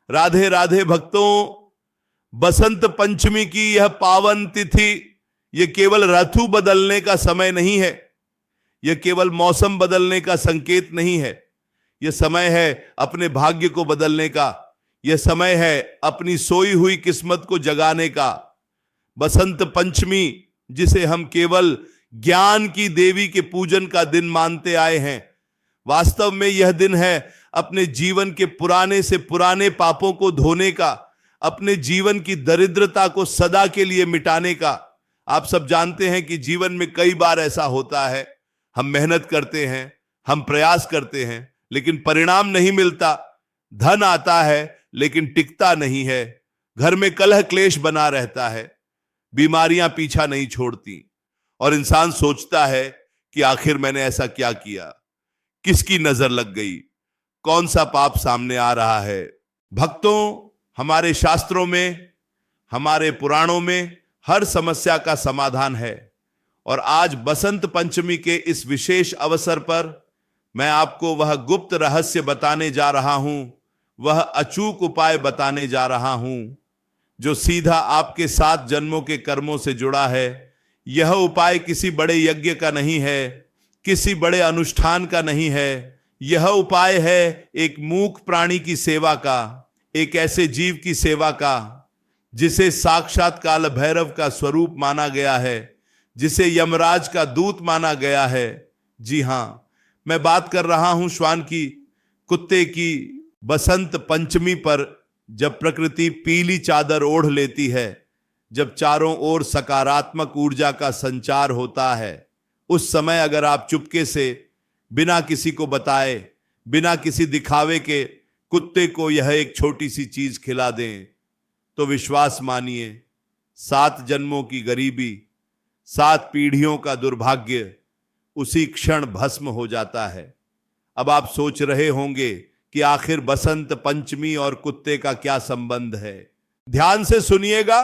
राधे राधे भक्तों, बसंत पंचमी की यह पावन तिथि, यह केवल ऋतु बदलने का समय नहीं है, यह केवल मौसम बदलने का संकेत नहीं है। यह समय है अपने भाग्य को बदलने का, यह समय है अपनी सोई हुई किस्मत को जगाने का। बसंत पंचमी, जिसे हम केवल ज्ञान की देवी के पूजन का दिन मानते आए हैं, वास्तव में यह दिन है अपने जीवन के पुराने से पुराने पापों को धोने का, अपने जीवन की दरिद्रता को सदा के लिए मिटाने का। आप सब जानते हैं कि जीवन में कई बार ऐसा होता है, हम मेहनत करते हैं, हम प्रयास करते हैं, लेकिन परिणाम नहीं मिलता। धन आता है लेकिन टिकता नहीं है, घर में कलह क्लेश बना रहता है, बीमारियां पीछा नहीं छोड़ती, और इंसान सोचता है कि आखिर मैंने ऐसा क्या किया, किसकी नजर लग गई, कौन सा पाप सामने आ रहा है। भक्तों, हमारे शास्त्रों में, हमारे पुराणों में हर समस्या का समाधान है, और आज बसंत पंचमी के इस विशेष अवसर पर मैं आपको वह गुप्त रहस्य बताने जा रहा हूं, वह अचूक उपाय बताने जा रहा हूं, जो सीधा आपके 7 जन्मों के कर्मों से जुड़ा है। यह उपाय किसी बड़े यज्ञ का नहीं है, किसी बड़े अनुष्ठान का नहीं है। यह उपाय है एक मूक प्राणी की सेवा का, एक ऐसे जीव की सेवा का जिसे साक्षात काल भैरव का स्वरूप माना गया है, जिसे यमराज का दूत माना गया है। जी हां, मैं बात कर रहा हूं श्वान की, कुत्ते की। बसंत पंचमी पर जब प्रकृति पीली चादर ओढ़ लेती है, जब चारों ओर सकारात्मक ऊर्जा का संचार होता है, उस समय अगर आप चुपके से, बिना किसी को बताए, बिना किसी दिखावे के कुत्ते को यह एक छोटी सी चीज खिला दें, तो विश्वास मानिए 7 जन्मों की गरीबी, 7 पीढ़ियों का दुर्भाग्य उसी क्षण भस्म हो जाता है। अब आप सोच रहे होंगे कि आखिर बसंत पंचमी और कुत्ते का क्या संबंध है। ध्यान से सुनिएगा,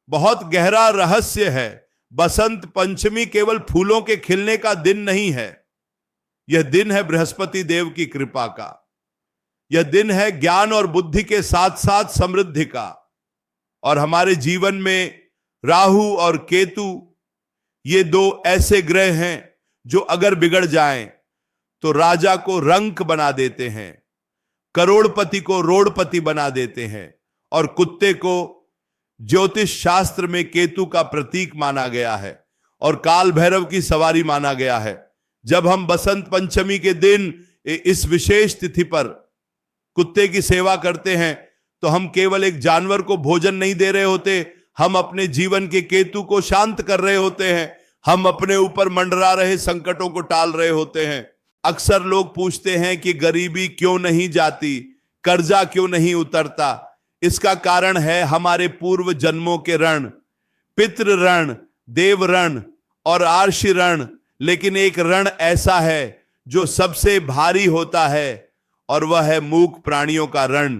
बहुत गहरा रहस्य है। बसंत पंचमी केवल फूलों के खिलने का दिन नहीं है, यह दिन है बृहस्पति देव की कृपा का, यह दिन है ज्ञान और बुद्धि के साथ साथ समृद्धि का। और हमारे जीवन में राहु और केतु, ये 2 ऐसे ग्रह हैं जो अगर बिगड़ जाएं तो राजा को रंक बना देते हैं, करोड़पति को रोड़पति बना देते हैं, और कुत्ते को ज्योतिष शास्त्र में केतु का प्रतीक माना गया है और काल भैरव की सवारी माना गया है। जब हम बसंत पंचमी के दिन इस विशेष तिथि पर कुत्ते की सेवा करते हैं, तो हम केवल एक जानवर को भोजन नहीं दे रहे होते, हम अपने जीवन के केतु को शांत कर रहे होते हैं, हम अपने ऊपर मंडरा रहे संकटों को टाल रहे होते हैं। अक्सर लोग पूछते हैं कि गरीबी क्यों नहीं जाती, कर्जा क्यों नहीं उतरता। इसका कारण है हमारे पूर्व जन्मों के ऋण, पितृ ऋण, देव ऋण और आर्षि ऋण। लेकिन एक ऋण ऐसा है जो सबसे भारी होता है, और वह है मूक प्राणियों का ऋण।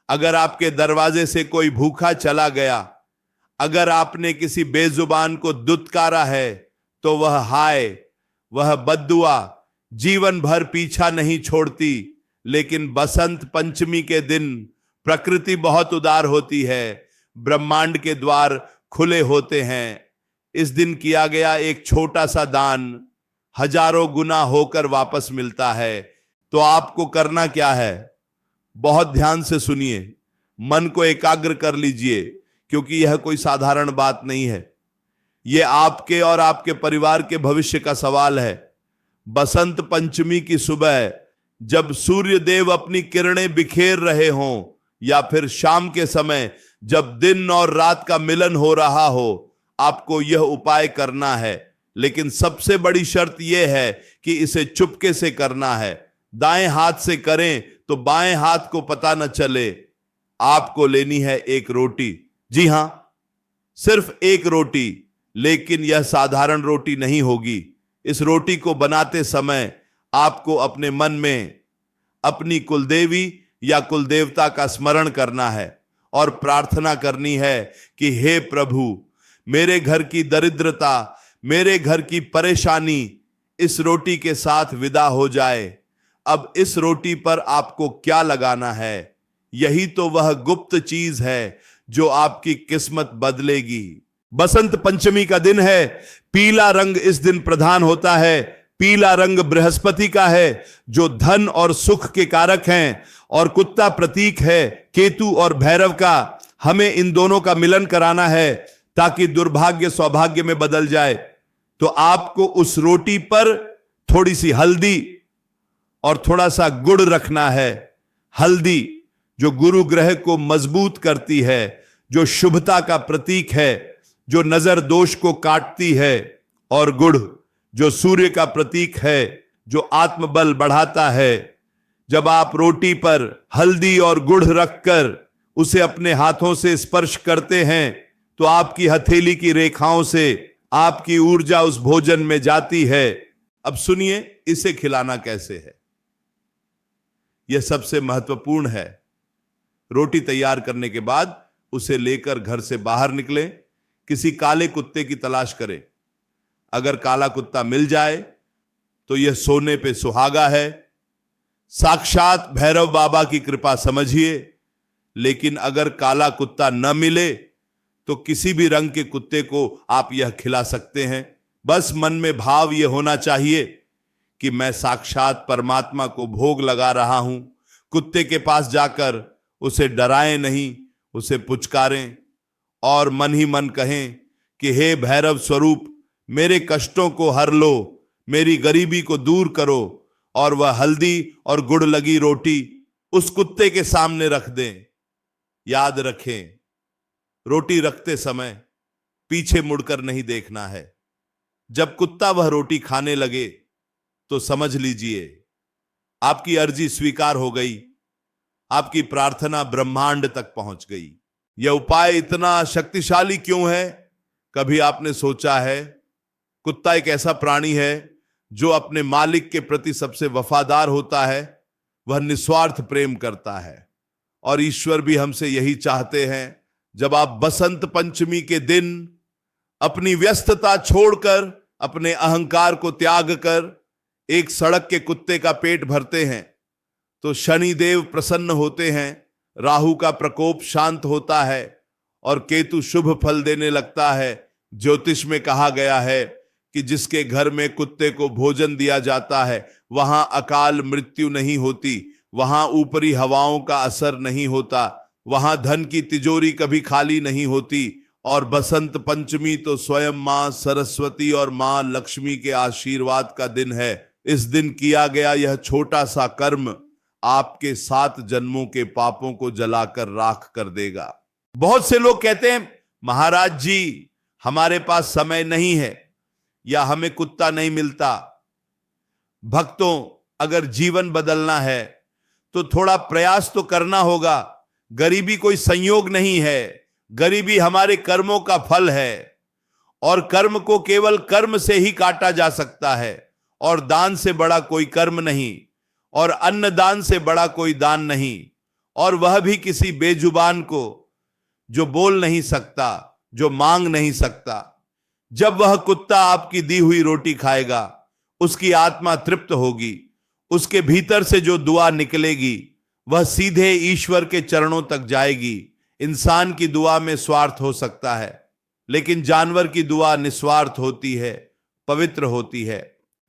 अगर आपके दरवाजे से कोई भूखा चला गया, अगर आपने किसी बेजुबान को दुत्कारा है, तो वह हाय, वह बद्दुआ जीवन भर पीछा नहीं छोड़ती। लेकिन बसंत पंचमी के दिन प्रकृति बहुत उदार होती है, ब्रह्मांड के द्वार खुले होते हैं। इस दिन किया गया एक छोटा सा दान हजारों गुना होकर वापस मिलता है। तो आपको करना क्या है? बहुत ध्यान से सुनिए, मन को एकाग्र कर लीजिए, क्योंकि यह कोई साधारण बात नहीं है। यह आपके और आपके परिवार के भविष्य का सवाल है। बसंत पंचमी की सुबह जब सूर्य देव अपनी किरणें बिखेर रहे हों, या फिर शाम के समय जब दिन और रात का मिलन हो रहा हो, आपको यह उपाय करना है। लेकिन सबसे बड़ी शर्त यह है कि इसे चुपके से करना है। दाएं हाथ से करें तो बाएं हाथ को पता न चले। आपको लेनी है एक रोटी, जी हां, सिर्फ एक रोटी। लेकिन यह साधारण रोटी नहीं होगी। इस रोटी को बनाते समय आपको अपने मन में अपनी कुलदेवी या कुलदेवता का स्मरण करना है और प्रार्थना करनी है कि हे प्रभु, मेरे घर की दरिद्रता, मेरे घर की परेशानी इस रोटी के साथ विदा हो जाए। अब इस रोटी पर आपको क्या लगाना है? यही तो वह गुप्त चीज है जो आपकी किस्मत बदलेगी। बसंत पंचमी का दिन है। पीला रंग इस दिन प्रधान होता है। पीला रंग बृहस्पति का है जो धन और सुख के कारक हैं, और कुत्ता प्रतीक है केतु और भैरव का। हमें इन दोनों का मिलन कराना है ताकि दुर्भाग्य सौभाग्य में बदल जाए। तो आपको उस रोटी पर थोड़ी सी हल्दी और थोड़ा सा गुड़ रखना है। हल्दी जो गुरु ग्रह को मजबूत करती है, जो शुभता का प्रतीक है, जो नजर दोष को काटती है, और गुड़ जो सूर्य का प्रतीक है, जो आत्मबल बढ़ाता है। जब आप रोटी पर हल्दी और गुड़ रखकर उसे अपने हाथों से स्पर्श करते हैं तो आपकी हथेली की रेखाओं से आपकी ऊर्जा उस भोजन में जाती है। अब सुनिए इसे खिलाना कैसे है। यह सबसे महत्वपूर्ण है। रोटी तैयार करने के बाद उसे लेकर घर से बाहर निकलें। किसी काले कुत्ते की तलाश करें। अगर काला कुत्ता मिल जाए तो यह सोने पे सुहागा है। साक्षात भैरव बाबा की कृपा समझिए। लेकिन अगर काला कुत्ता न मिले तो किसी भी रंग के कुत्ते को आप यह खिला सकते हैं। बस मन में भाव यह होना चाहिए कि मैं साक्षात परमात्मा को भोग लगा रहा हूं। कुत्ते के पास जाकर उसे डराएं नहीं, उसे पुचकारें और मन ही मन कहें कि हे भैरव स्वरूप, मेरे कष्टों को हर लो, मेरी गरीबी को दूर करो। और वह हल्दी और गुड़ लगी रोटी उस कुत्ते के सामने रख दें। याद रखें, रोटी रखते समय पीछे मुड़कर नहीं देखना है। जब कुत्ता वह रोटी खाने लगे तो समझ लीजिए आपकी अर्जी स्वीकार हो गई। आपकी प्रार्थना ब्रह्मांड तक पहुंच गई। यह उपाय इतना शक्तिशाली क्यों है? कभी आपने सोचा है? कुत्ता एक ऐसा प्राणी है जो अपने मालिक के प्रति सबसे वफादार होता है। वह निस्वार्थ प्रेम करता है और ईश्वर भी हमसे यही चाहते हैं। जब आप बसंत पंचमी के दिन अपनी व्यस्तता छोड़कर, अपने अहंकार को त्याग कर एक सड़क के कुत्ते का पेट भरते हैं तो शनि देव प्रसन्न होते हैं, राहु का प्रकोप शांत होता है और केतु शुभ फल देने लगता है। ज्योतिष में कहा गया है कि जिसके घर में कुत्ते को भोजन दिया जाता है वहां अकाल मृत्यु नहीं होती, वहां ऊपरी हवाओं का असर नहीं होता, वहां धन की तिजोरी कभी खाली नहीं होती। और बसंत पंचमी तो स्वयं मां सरस्वती और मां लक्ष्मी के आशीर्वाद का दिन है। इस दिन किया गया यह छोटा सा कर्म आपके 7 जन्मों के पापों को जलाकर राख कर देगा। बहुत से लोग कहते हैं महाराज जी हमारे पास समय नहीं है या हमें कुत्ता नहीं मिलता। भक्तों, अगर जीवन बदलना है तो थोड़ा प्रयास तो करना होगा। गरीबी कोई संयोग नहीं है, गरीबी हमारे कर्मों का फल है और कर्म को केवल कर्म से ही काटा जा सकता है। और दान से बड़ा कोई कर्म नहीं और अन्नदान से बड़ा कोई दान नहीं, और वह भी किसी बेजुबान को जो बोल नहीं सकता, जो मांग नहीं सकता। जब वह कुत्ता आपकी दी हुई रोटी खाएगा उसकी आत्मा तृप्त होगी। उसके भीतर से जो दुआ निकलेगी वह सीधे ईश्वर के चरणों तक जाएगी। इंसान की दुआ में स्वार्थ हो सकता है लेकिन जानवर की दुआ निस्वार्थ होती है, पवित्र होती है।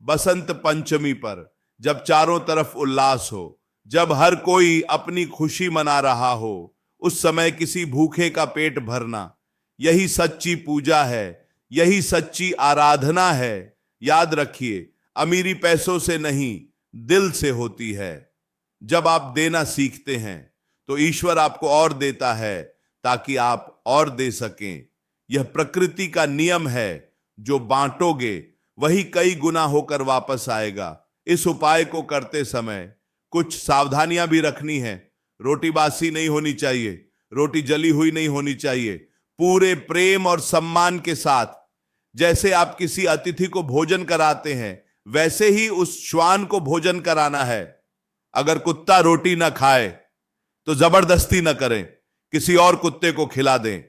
बसंत पंचमी पर जब चारों तरफ उल्लास हो, जब हर कोई अपनी खुशी मना रहा हो, उस समय किसी भूखे का पेट भरना यही सच्ची पूजा है, यही सच्ची आराधना है। याद रखिए, अमीरी पैसों से नहीं दिल से होती है। जब आप देना सीखते हैं तो ईश्वर आपको और देता है ताकि आप और दे सकें। यह प्रकृति का नियम है, जो बांटोगे वही कई गुना होकर वापस आएगा। इस उपाय को करते समय कुछ सावधानियां भी रखनी है। रोटी बासी नहीं होनी चाहिए, रोटी जली हुई नहीं होनी चाहिए। पूरे प्रेम और सम्मान के साथ जैसे आप किसी अतिथि को भोजन कराते हैं वैसे ही उस श्वान को भोजन कराना है। अगर कुत्ता रोटी ना खाए तो जबरदस्ती ना करें, किसी और कुत्ते को खिला दें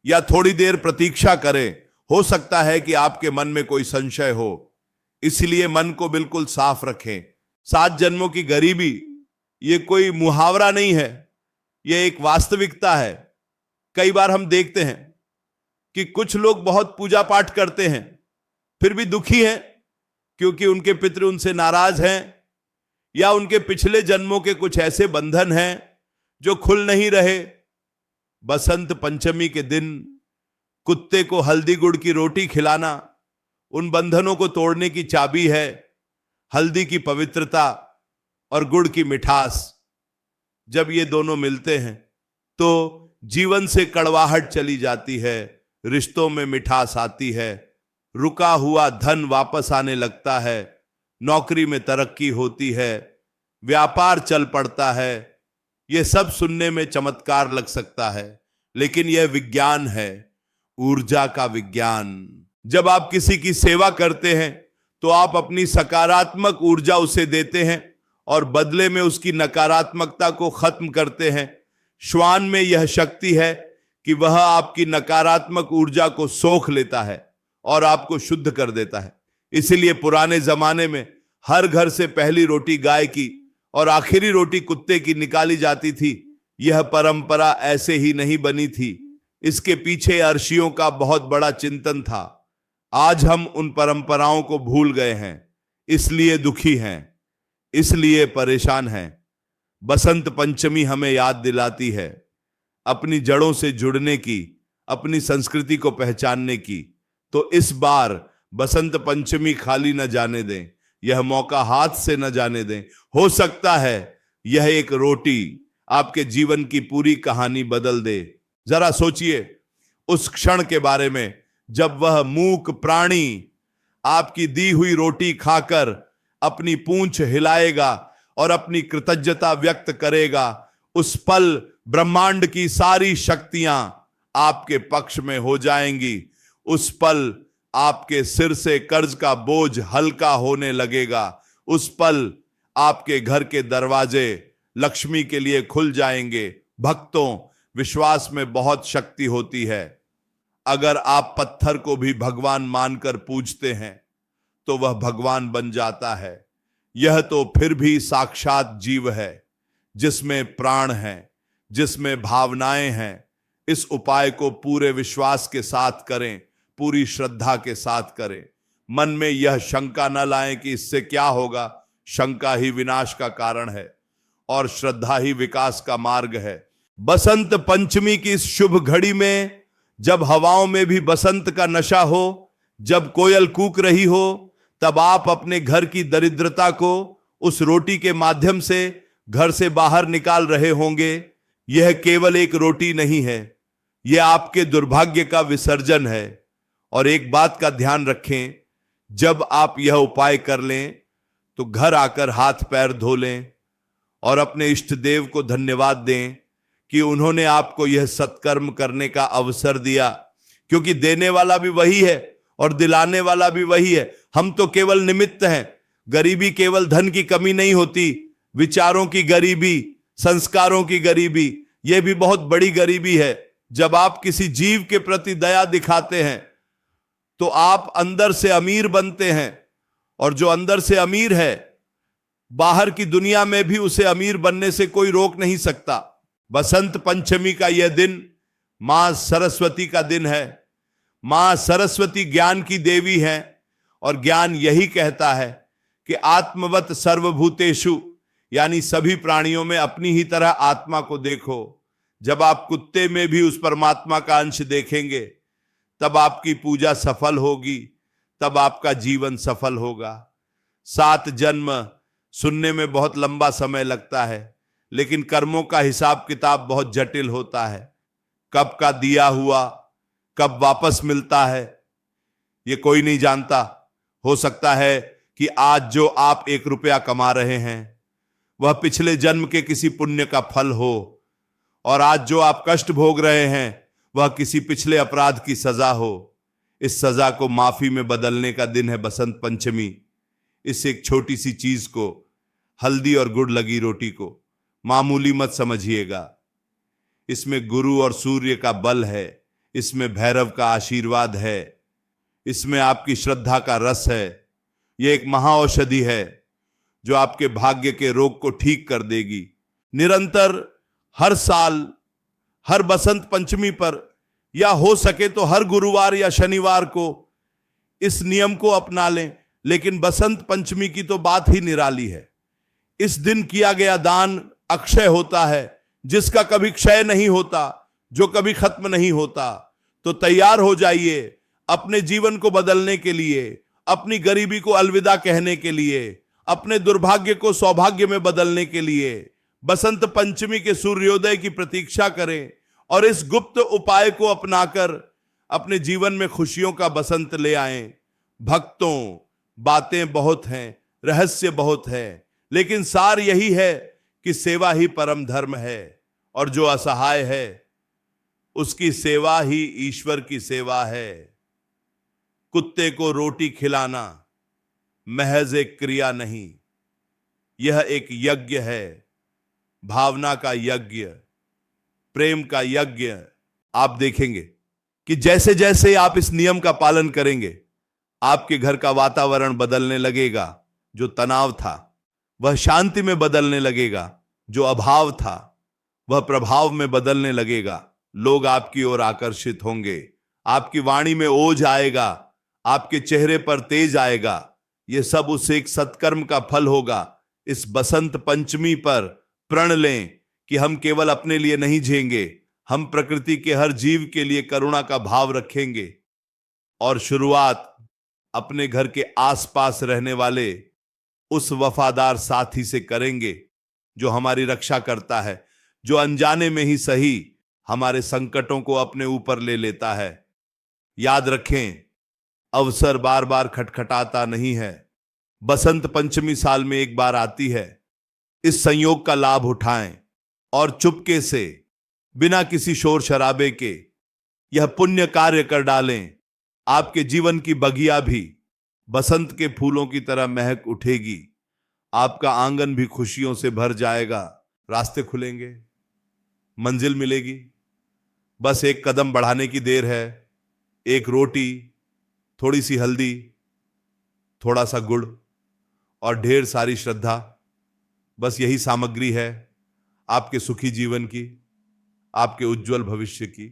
या थोड़ी देर प्रतीक्षा करें। हो सकता है कि आपके मन में कोई संशय हो, इसलिए मन को बिल्कुल साफ रखें। 7 जन्मों की गरीबी ये कोई मुहावरा नहीं है, यह एक वास्तविकता है। कई बार हम देखते हैं कि कुछ लोग बहुत पूजा पाठ करते हैं फिर भी दुखी हैं, क्योंकि उनके पितृ उनसे नाराज हैं, या उनके पिछले जन्मों के कुछ ऐसे बंधन हैं जो खुल नहीं रहे। बसंत पंचमी के दिन कुत्ते को हल्दी गुड़ की रोटी खिलाना उन बंधनों को तोड़ने की चाबी है। हल्दी की पवित्रता और गुड़ की मिठास, जब ये दोनों मिलते हैं तो जीवन से कड़वाहट चली जाती है, रिश्तों में मिठास आती है, रुका हुआ धन वापस आने लगता है, नौकरी में तरक्की होती है, व्यापार चल पड़ता है। यह सब सुनने में चमत्कार लग सकता है, लेकिन यह विज्ञान है, ऊर्जा का विज्ञान। जब आप किसी की सेवा करते हैं तो आप अपनी सकारात्मक ऊर्जा उसे देते हैं और बदले में उसकी नकारात्मकता को खत्म करते हैं। श्वान में यह शक्ति है कि वह आपकी नकारात्मक ऊर्जा को सोख लेता है और आपको शुद्ध कर देता है। इसलिए पुराने जमाने में हर घर से पहली रोटी गाय की और आखिरी रोटी कुत्ते की निकाली जाती थी। यह परंपरा ऐसे ही नहीं बनी थी, इसके पीछे अर्षियों का बहुत बड़ा चिंतन था। आज हम उन परंपराओं को भूल गए हैं, इसलिए दुखी हैं, इसलिए परेशान हैं। बसंत पंचमी हमें याद दिलाती है अपनी जड़ों से जुड़ने की, अपनी संस्कृति को पहचानने की। तो इस बार बसंत पंचमी खाली न जाने दें, यह मौका हाथ से न जाने दें। हो सकता है यह एक रोटी आपके जीवन की पूरी कहानी बदल दे। जरा सोचिए उस क्षण के बारे में जब वह मूक प्राणी आपकी दी हुई रोटी खाकर अपनी पूंछ हिलाएगा और अपनी कृतज्ञता व्यक्त करेगा। उस पल ब्रह्मांड की सारी शक्तियां आपके पक्ष में हो जाएंगी। उस पल आपके सिर से कर्ज का बोझ हल्का होने लगेगा। उस पल आपके घर के दरवाजे लक्ष्मी के लिए खुल जाएंगे। भक्तों, विश्वास में बहुत शक्ति होती है। अगर आप पत्थर को भी भगवान मानकर पूजते हैं तो वह भगवान बन जाता है। यह तो फिर भी साक्षात जीव है, जिसमें प्राण है, जिसमें भावनाएं हैं। इस उपाय को पूरे विश्वास के साथ करें, पूरी श्रद्धा के साथ करें। मन में यह शंका न लाएं कि इससे क्या होगा। शंका ही विनाश का कारण है और श्रद्धा ही विकास का मार्ग है। बसंत पंचमी की इस शुभ घड़ी में, जब हवाओं में भी बसंत का नशा हो, जब कोयल कूक रही हो, तब आप अपने घर की दरिद्रता को उस रोटी के माध्यम से घर से बाहर निकाल रहे होंगे। यह केवल एक रोटी नहीं है, यह आपके दुर्भाग्य का विसर्जन है। और एक बात का ध्यान रखें, जब आप यह उपाय कर लें तो घर आकर हाथ पैर धो लें और अपने इष्ट देव को धन्यवाद दें कि उन्होंने आपको यह सत्कर्म करने का अवसर दिया, क्योंकि देने वाला भी वही है और दिलाने वाला भी वही है। हम तो केवल निमित्त हैं। गरीबी केवल धन की कमी नहीं होती, विचारों की गरीबी, संस्कारों की गरीबी, यह भी बहुत बड़ी गरीबी है। जब आप किसी जीव के प्रति दया दिखाते हैं तो आप अंदर से अमीर बनते हैं, और जो अंदर से अमीर है बाहर की दुनिया में भी उसे अमीर बनने से कोई रोक नहीं सकता। बसंत पंचमी का यह दिन मां सरस्वती का दिन है। मां सरस्वती ज्ञान की देवी है और ज्ञान यही कहता है कि आत्मवत सर्वभूतेषु, यानी सभी प्राणियों में अपनी ही तरह आत्मा को देखो। जब आप कुत्ते में भी उस परमात्मा का अंश देखेंगे तब आपकी पूजा सफल होगी, तब आपका जीवन सफल होगा। 7 जन्म सुनने में बहुत लंबा समय लगता है, लेकिन कर्मों का हिसाब किताब बहुत जटिल होता है। कब का दिया हुआ कब वापस मिलता है ये कोई नहीं जानता। हो सकता है कि आज जो आप 1 रुपया कमा रहे हैं वह पिछले जन्म के किसी पुण्य का फल हो, और आज जो आप कष्ट भोग रहे हैं वह किसी पिछले अपराध की सजा हो। इस सजा को माफी में बदलने का दिन है बसंत पंचमी। इस एक छोटी सी चीज को, हल्दी और गुड़ लगी रोटी को, मामूली मत समझिएगा। इसमें गुरु और सूर्य का बल है, इसमें भैरव का आशीर्वाद है, इसमें आपकी श्रद्धा का रस है। यह एक महाऔषधि है जो आपके भाग्य के रोग को ठीक कर देगी। निरंतर हर साल हर बसंत पंचमी पर या हो सके तो हर गुरुवार या शनिवार को इस नियम को अपना लें। लेकिन बसंत पंचमी की तो बात ही निराली है। इस दिन किया गया दान अक्षय होता है, जिसका कभी क्षय नहीं होता, जो कभी खत्म नहीं होता। तो तैयार हो जाइए अपने जीवन को बदलने के लिए, अपनी गरीबी को अलविदा कहने के लिए, अपने दुर्भाग्य को सौभाग्य में बदलने के लिए। बसंत पंचमी के सूर्योदय की प्रतीक्षा करें और इस गुप्त उपाय को अपनाकर अपने जीवन में खुशियों का बसंत ले आएं। भक्तों, बातें बहुत हैं, रहस्य बहुत है, लेकिन सार यही है कि सेवा ही परम धर्म है और जो असहाय है उसकी सेवा ही ईश्वर की सेवा है। कुत्ते को रोटी खिलाना महज एक क्रिया नहीं, यह एक यज्ञ है, भावना का यज्ञ, प्रेम का यज्ञ। आप देखेंगे कि जैसे जैसे आप इस नियम का पालन करेंगे, आपके घर का वातावरण बदलने लगेगा। जो तनाव था वह शांति में बदलने लगेगा, जो अभाव था वह प्रभाव में बदलने लगेगा। लोग आपकी ओर आकर्षित होंगे, आपकी वाणी में ओज आएगा, आपके चेहरे पर तेज आएगा। यह सब उस एक सत्कर्म का फल होगा। इस बसंत पंचमी पर प्रण लें कि हम केवल अपने लिए नहीं जिएंगे, हम प्रकृति के हर जीव के लिए करुणा का भाव रखेंगे। और शुरुआत अपने घर के आसपास रहने वाले उस वफादार साथी से करेंगे जो हमारी रक्षा करता है, जो अनजाने में ही सही हमारे संकटों को अपने ऊपर ले लेता है। याद रखें, अवसर बार बार खटखटाता नहीं है। बसंत पंचमी साल में एक बार आती है। इस संयोग का लाभ उठाएं और चुपके से, बिना किसी शोर शराबे के यह पुण्य कार्य कर डालें। आपके जीवन की बगिया भी बसंत के फूलों की तरह महक उठेगी। आपका आंगन भी खुशियों से भर जाएगा। रास्ते खुलेंगे, मंजिल मिलेगी। बस एक कदम बढ़ाने की देर है। एक रोटी, थोड़ी सी हल्दी, थोड़ा सा गुड़ और ढेर सारी श्रद्धा, बस यही सामग्री है आपके सुखी जीवन की, आपके उज्जवल भविष्य की।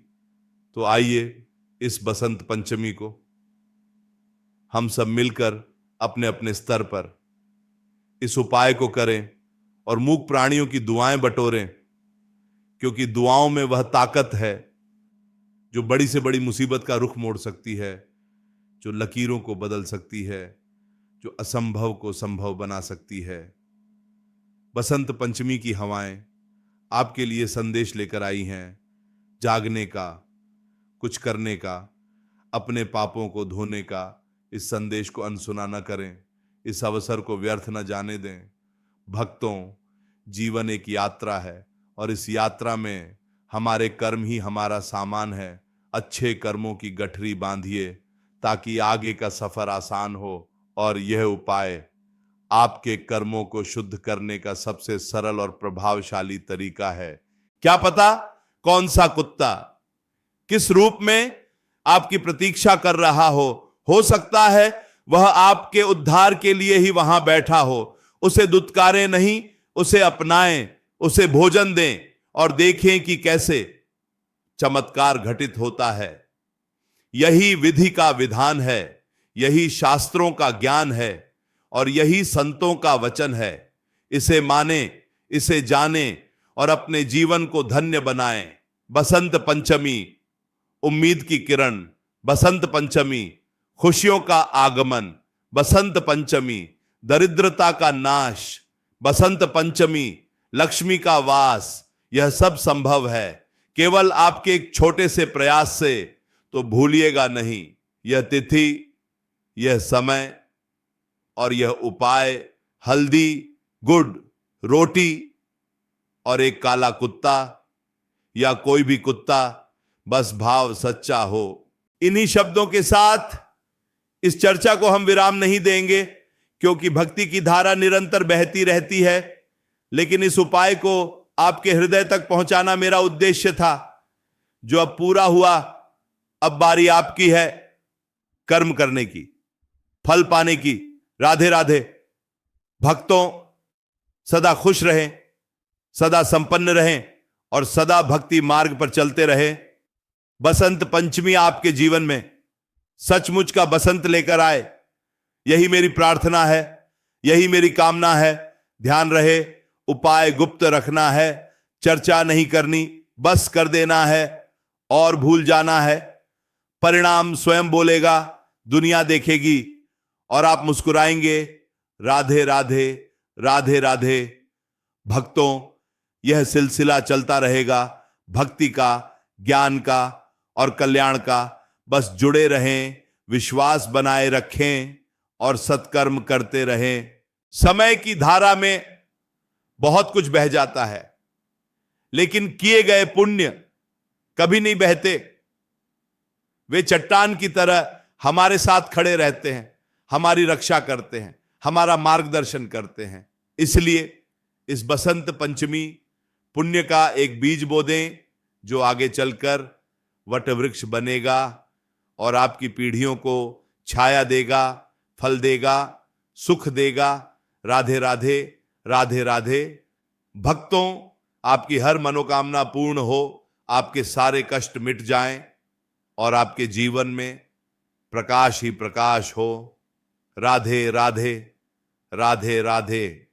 तो आइए इस बसंत पंचमी को हम सब मिलकर अपने अपने स्तर पर इस उपाय को करें और मूक प्राणियों की दुआएं बटोरें, क्योंकि दुआओं में वह ताकत है जो बड़ी से बड़ी मुसीबत का रुख मोड़ सकती है, जो लकीरों को बदल सकती है, जो असंभव को संभव बना सकती है। बसंत पंचमी की हवाएं आपके लिए संदेश लेकर आई हैं, जागने का, कुछ करने का, अपने पापों को धोने का। इस संदेश को अनसुना न करें, इस अवसर को व्यर्थ न जाने दें। भक्तों, जीवन एक यात्रा है और इस यात्रा में हमारे कर्म ही हमारा सामान है। अच्छे कर्मों की गठरी बांधिए ताकि आगे का सफर आसान हो। और यह उपाय आपके कर्मों को शुद्ध करने का सबसे सरल और प्रभावशाली तरीका है। क्या पता कौन सा कुत्ता किस रूप में आपकी प्रतीक्षा कर रहा हो सकता है वह आपके उद्धार के लिए ही वहां बैठा हो। उसे दुत्कारें नहीं, उसे अपनाएं, उसे भोजन दें और देखें कि कैसे चमत्कार घटित होता है। यही विधि का विधान है, यही शास्त्रों का ज्ञान है और यही संतों का वचन है। इसे माने, इसे जाने और अपने जीवन को धन्य बनाएं। बसंत पंचमी उम्मीद की किरण, बसंत पंचमी खुशियों का आगमन, बसंत पंचमी दरिद्रता का नाश, बसंत पंचमी लक्ष्मी का वास। यह सब संभव है केवल आपके एक छोटे से प्रयास से। तो भूलिएगा नहीं, यह तिथि, यह समय और यह उपाय, हल्दी, गुड़, रोटी और एक काला कुत्ता या कोई भी कुत्ता, बस भाव सच्चा हो। इन्हीं शब्दों के साथ इस चर्चा को हम विराम नहीं देंगे, क्योंकि भक्ति की धारा निरंतर बहती रहती है। लेकिन इस उपाय को आपके हृदय तक पहुंचाना मेरा उद्देश्य था, जो अब पूरा हुआ। अब बारी आपकी है कर्म करने की, फल पाने की। राधे राधे। भक्तों, सदा खुश रहें, सदा संपन्न रहें और सदा भक्ति मार्ग पर चलते रहे। बसंत पंचमी आपके जीवन में सचमुच का बसंत लेकर आए, यही मेरी प्रार्थना है, यही मेरी कामना है। ध्यान रहे, उपाय गुप्त रखना है, चर्चा नहीं करनी, बस कर देना है और भूल जाना है। परिणाम स्वयं बोलेगा, दुनिया देखेगी और आप मुस्कुराएंगे। राधे राधे राधे राधे। भक्तों, यह सिलसिला चलता रहेगा, भक्ति का, ज्ञान का और कल्याण का। बस जुड़े रहें, विश्वास बनाए रखें और सत्कर्म करते रहें। समय की धारा में बहुत कुछ बह जाता है, लेकिन किए गए पुण्य कभी नहीं बहते। वे चट्टान की तरह हमारे साथ खड़े रहते हैं, हमारी रक्षा करते हैं, हमारा मार्गदर्शन करते हैं। इसलिए इस बसंत पंचमी पुण्य का एक बीज बो दें, जो आगे चलकर वट वृक्ष बनेगा और आपकी पीढ़ियों को छाया देगा, फल देगा, सुख देगा। राधे राधे राधे राधे। भक्तों, आपकी हर मनोकामना पूर्ण हो, आपके सारे कष्ट मिट जाएं और आपके जीवन में प्रकाश ही प्रकाश हो। राधे राधे राधे राधे।